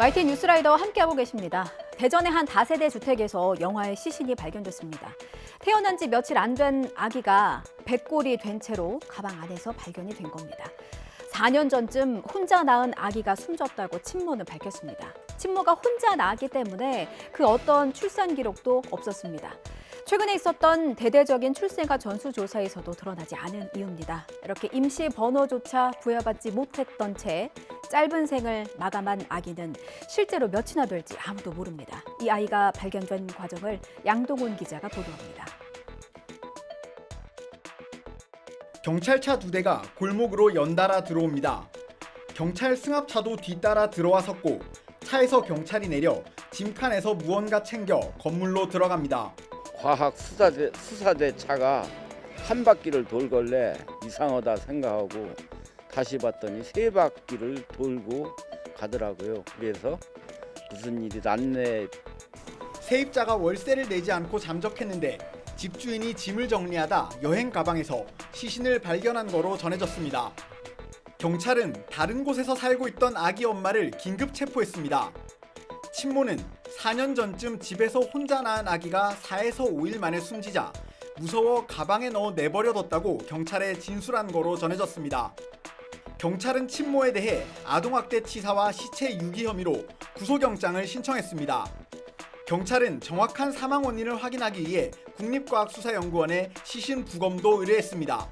YTN 뉴스라이더와 함께하고 계십니다. 대전의 한 다세대 주택에서 영화의 시신이 발견됐습니다. 태어난 지 며칠 안 된 아기가 백골이 된 채로 가방 안에서 발견이 된 겁니다. 4년 전쯤 혼자 낳은 아기가 숨졌다고 친모는 밝혔습니다. 친모가 혼자 낳았기 때문에 그 어떤 출산 기록도 없었습니다. 최근에 있었던 대대적인 출생아 전수조사에서도 드러나지 않은 이유입니다. 이렇게 임시 번호조차 부여받지 못했던 채 짧은 생을 마감한 아기는 실제로 몇이나 될지 아무도 모릅니다. 이 아이가 발견된 과정을 양동훈 기자가 보도합니다. 경찰차 2대가 골목으로 연달아 들어옵니다. 경찰 승합차도 뒤따라 들어와 섰고 차에서 경찰이 내려 짐칸에서 무언가 챙겨 건물로 들어갑니다. 과학 수사대 차가 한 바퀴를 돌걸래 이상하다 생각하고 다시 봤더니 3바퀴를 돌고 가더라고요. 그래서 무슨 일이 났네. 세입자가 월세를 내지 않고 잠적했는데 집주인이 짐을 정리하다 여행 가방에서 시신을 발견한 거로 전해졌습니다. 경찰은 다른 곳에서 살고 있던 아기 엄마를 긴급 체포했습니다. 친모는 4년 전쯤 집에서 혼자 낳은 아기가 4에서 5일 만에 숨지자 무서워 가방에 넣어 내버려뒀다고 경찰에 진술한 거로 전해졌습니다. 경찰은 친모에 대해 아동학대 치사와 시체 유기 혐의로 구속영장을 신청했습니다. 경찰은 정확한 사망 원인을 확인하기 위해 국립과학수사연구원에 시신 부검도 의뢰했습니다.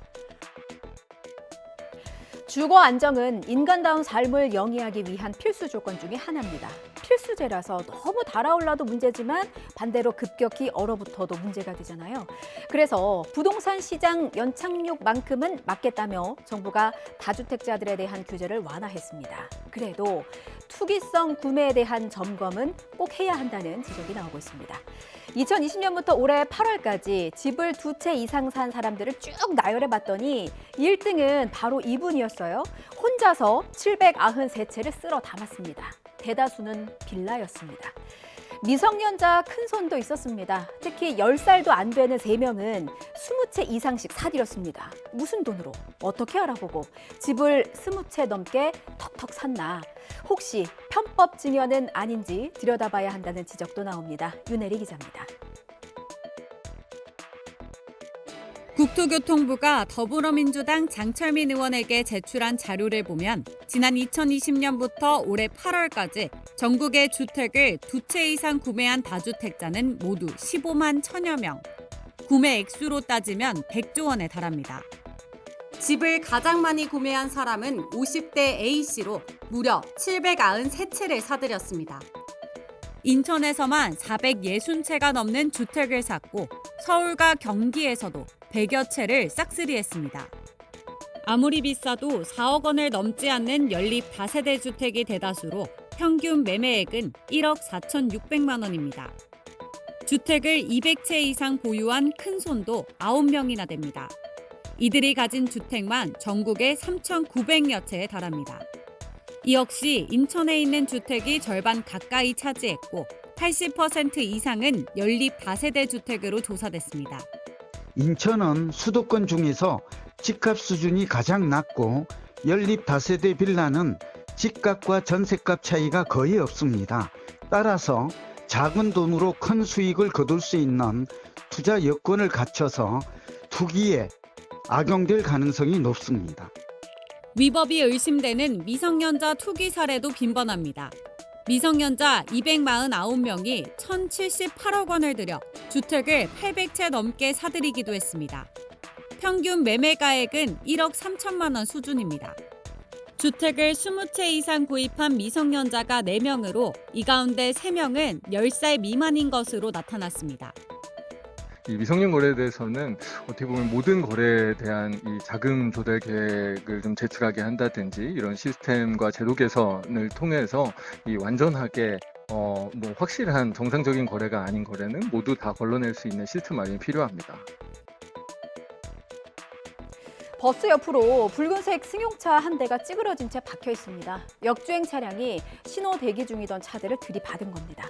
주거 안정은 인간다운 삶을 영위하기 위한 필수 조건 중에 하나입니다. 필수제라서 너무 달아올라도 문제지만 반대로 급격히 얼어붙어도 문제가 되잖아요. 그래서 부동산 시장 연착륙만큼은 막겠다며 정부가 다주택자들에 대한 규제를 완화했습니다. 그래도 투기성 구매에 대한 점검은 꼭 해야 한다는 지적이 나오고 있습니다. 2020년부터 올해 8월까지 집을 2채 이상 산 사람들을 쭉 나열해봤더니 1등은 바로 이분이었어요. 혼자서 793채를 쓸어 담았습니다. 대다수는 빌라였습니다. 미성년자 큰손도 있었습니다. 특히 10살도 안 되는 3명은 20채 이상씩 사들였습니다. 무슨 돈으로 어떻게 알아보고 집을 20채 넘게 턱턱 샀나. 혹시 편법 증여는 아닌지 들여다봐야 한다는 지적도 나옵니다. 윤혜리 기자입니다. 국토교통부가 더불어민주당 장철민 의원에게 제출한 자료를 보면 지난 2020년부터 올해 8월까지 전국의 주택을 2채 이상 구매한 다주택자는 모두 15만 1천여 명. 구매 액수로 따지면 100조 원에 달합니다. 집을 가장 많이 구매한 사람은 50대 A씨로 무려 793채를 사들였습니다. 인천에서만 460채가 넘는 주택을 샀고 서울과 경기에서도 100여 채를 싹쓸이했습니다. 아무리 비싸도 4억 원을 넘지 않는 연립 다세대 주택이 대다수로 평균 매매액은 1억 4,600만 원입니다. 주택을 200채 이상 보유한 큰손도 9명이나 됩니다. 이들이 가진 주택만 전국에 3,900여 채에 달합니다. 이 역시 인천에 있는 주택이 절반 가까이 차지했고 80% 이상은 연립 다세대 주택으로 조사됐습니다. 인천은 수도권 중에서 집값 수준이 가장 낮고 연립 다세대 빌라는 집값과 전셋값 차이가 거의 없습니다. 따라서 작은 돈으로 큰 수익을 거둘 수 있는 투자 여건을 갖춰서 투기에 악용될 가능성이 높습니다. 위법이 의심되는 미성년자 투기 사례도 빈번합니다. 미성년자 249명이 1,078억 원을 들여 주택을 800채 넘게 사들이기도 했습니다. 평균 매매가액은 1억 3천만 원 수준입니다. 주택을 20채 이상 구입한 미성년자가 4명으로 이 가운데 3명은 10살 미만인 것으로 나타났습니다. 이 미성년 거래에 대해서는 어떻게 보면 모든 거래에 대한 이 자금 조달 계획을 좀 제출하게 한다든지 이런 시스템과 제도 개선을 통해서 이 완전하게 확실한 정상적인 거래가 아닌 거래는 모두 다 걸러낼 수 있는 시스템 마련이 필요합니다. 버스 옆으로 붉은색 승용차 한 대가 찌그러진 채 박혀 있습니다. 역주행 차량이 신호 대기 중이던 차들을 들이받은 겁니다.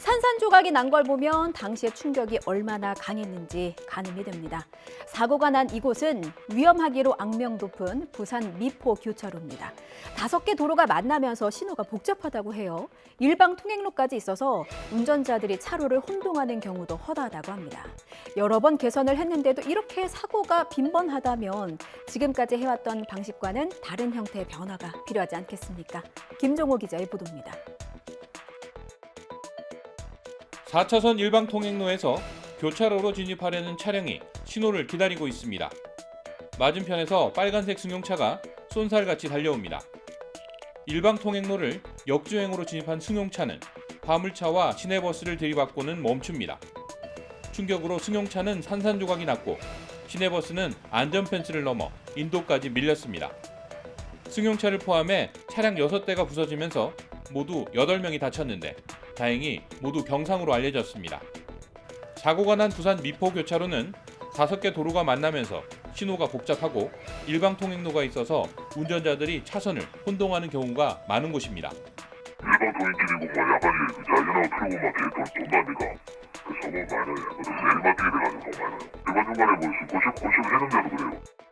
산산조각이 난 걸 보면 당시의 충격이 얼마나 강했는지 가늠이 됩니다. 사고가 난 이곳은 위험하기로 악명 높은 부산 미포 교차로입니다. 5개 도로가 만나면서 신호가 복잡하다고 해요. 일방 통행로까지 있어서 운전자들이 차로를 혼동하는 경우도 허다하다고 합니다. 여러 번 개선을 했는데도 이렇게 사고가 빈번하다면 지금까지 해왔던 방식과는 다른 형태의 변화가 필요하지 않겠습니까? 김종호 기자의 보도입니다. 4차선 일방 통행로에서 교차로로 진입하려는 차량이 신호를 기다리고 있습니다. 맞은편에서 빨간색 승용차가 쏜살같이 달려옵니다. 일방 통행로를 역주행으로 진입한 승용차는 화물차와 시내버스를 들이받고는 멈춥니다. 충격으로 승용차는 산산조각이 났고 시내버스는 안전펜스를 넘어 인도까지 밀렸습니다. 승용차를 포함해 차량 6대가 부서지면서 모두 8명이 다쳤는데 다행히 모두 경상으로 알려졌습니다. 사고가 난 부산 미포 교차로는 5개 도로가 만나면서 신호가 복잡하고 일방 통행로가 있어서 운전자들이 차선을 혼동하는 경우가 많은 곳입니다. 일반 통행길이고 야간에 자전거 틀고 막 돈만 내가 사고 많아요. 내리막길이 돼가지고 많아요. 중간중간에 뭐 90 해놓는데도 그래요.